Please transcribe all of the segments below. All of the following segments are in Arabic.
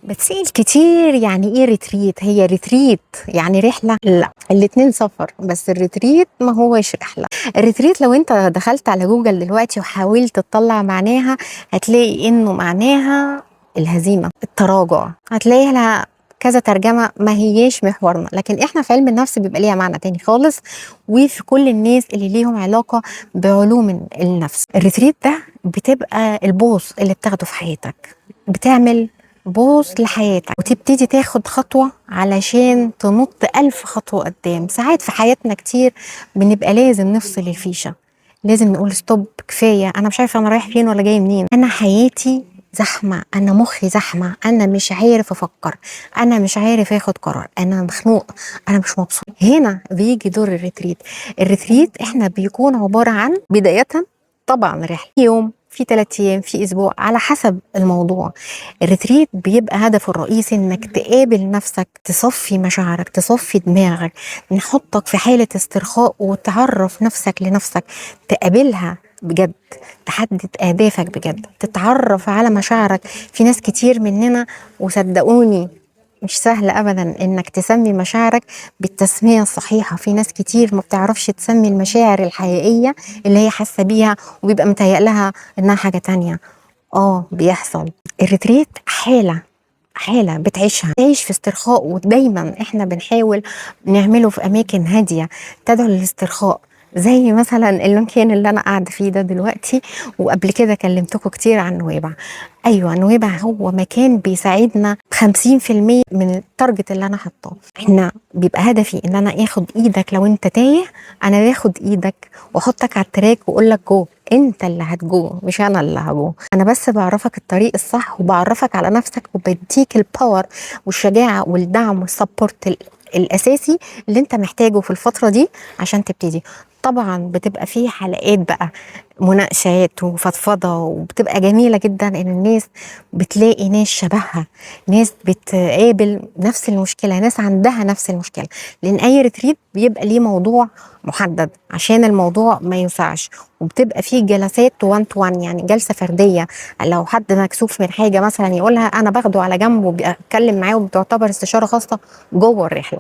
بتسأل كتير يعني ايه ريتريت؟ هي ريتريت يعني رحلة؟ لا، الاتنين سفر، بس الريتريت ما هوش رحلة. الريتريت لو انت دخلت على جوجل دلوقتي وحاولت تطلع معناها هتلاقي انه معناها الهزيمة، التراجع، هتلاقي لها كذا ترجمة ما هياش محورنا، لكن احنا في علم النفس بيبقى ليها معنى تاني خالص، وفي كل الناس اللي ليهم علاقة بعلوم النفس. الريتريت ده بتبقى البوص اللي بتاخده في حياتك، بتعمل بوص لحياتك وتبتدي تاخد خطوة علشان تنط 1000 خطوة قدام. ساعات في حياتنا كتير بنبقى لازم نفصل الفيشة، لازم نقول ستوب، كفاية، أنا مش عارفة أنا رايح فين ولا جاي منين، أنا حياتي زحمة، أنا مخي زحمة، أنا مش عارف أفكر، أنا مش عارف آخد قرار، أنا مخنوق، أنا مش مبسوط. هنا بيجي دور الريتريت. الريتريت إحنا بيكون عبارة عن بداية طبعا رحلة يوم، في 3 أيام، في أسبوع، على حسب الموضوع. الريتريت بيبقى هدفه الرئيسي إنك تقابل نفسك، تصفي مشاعرك، تصفي دماغك، نحطك في حالة استرخاء وتعرف نفسك لنفسك، تقابلها بجد، تحدد أهدافك بجد، تتعرف على مشاعرك. في ناس كتير مننا، وصدقوني مش سهل ابدا انك تسمي مشاعرك بالتسميه الصحيحه. في ناس كتير ما بتعرفش تسمي المشاعر الحقيقيه اللي هي حاسه بيها، وبيبقى متهيأ لها انها حاجه تانية. بيحصل. الريتريت حالة بتعيشها، تعيش في استرخاء، ودايما احنا بنحاول نعمله في اماكن هادية تدعو للاسترخاء، زي مثلا المكان اللي انا قاعده فيه ده دلوقتي. وقبل كده كلمتكم كتير عن نويبع. ايوه، نويبع هو مكان بيساعدنا 50% من التارجت اللي انا حاطاه. احنا بيبقى هدفي ان انا اخد ايدك لو انت تايه، انا باخد ايدك واحطك على التراك واقول لك جو. انت اللي هتجو مش انا اللي هجو، انا بس بعرفك الطريق الصح وبعرفك على نفسك وبديك الباور والشجاعه والدعم والسبورت الاساسي اللي انت محتاجه في الفتره دي عشان تبتدي. طبعا بتبقى فيه حلقات بقى مناقشات وفضفضه، وبتبقى جميله جدا ان الناس بتلاقي ناس شبهها، ناس بتقابل نفس المشكله، ناس عندها نفس المشكله. لان اي ريتريت بيبقى ليه موضوع محدد عشان الموضوع ما يوسعش، وبتبقى فيه جلسات 1 تو 1، يعني جلسه فرديه. لو حد مكسوف من حاجه مثلا يقولها، انا باخده على جنب وبتكلم معاه، وبتعتبر استشاره خاصه جوه الرحله.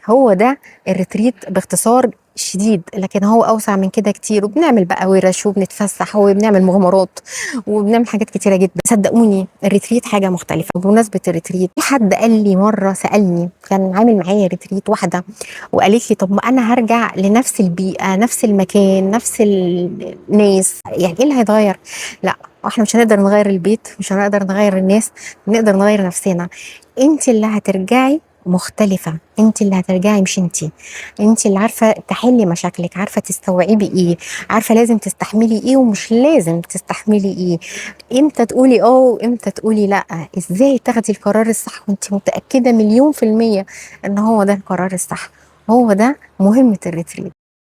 هو ده الريتريت باختصار شديد، لكن هو اوسع من كده كتير، وبنعمل بقى ورش وبنتفسح وبنعمل مغامرات وبنعمل حاجات كتيره جدا. صدقوني الريتريت حاجه مختلفه. بمناسبه الريتريت، في حد قال لي مره، سالني، كان عامل معايا ريتريت واحده، وقالت لي طب ما انا هرجع لنفس البيئه، نفس المكان، نفس الناس، يعني ايه اللي هيتغير؟ لا، احنا مش هنقدر نغير البيت، مش هنقدر نغير الناس، نقدر نغير نفسنا. انت اللي هترجعي مختلفة، انت اللي هترجعي، مش انت اللي عارفة تحلي مشاكلك، عارفة تستوعبي ايه، عارفة لازم تستحملي ايه ومش لازم تستحملي ايه، امتى تقولي وامتى تقولي لا، ازاي تاخدي القرار الصح وانت متأكدة 1000000% ان هو ده القرار الصح. هو ده مهمة الريتريت.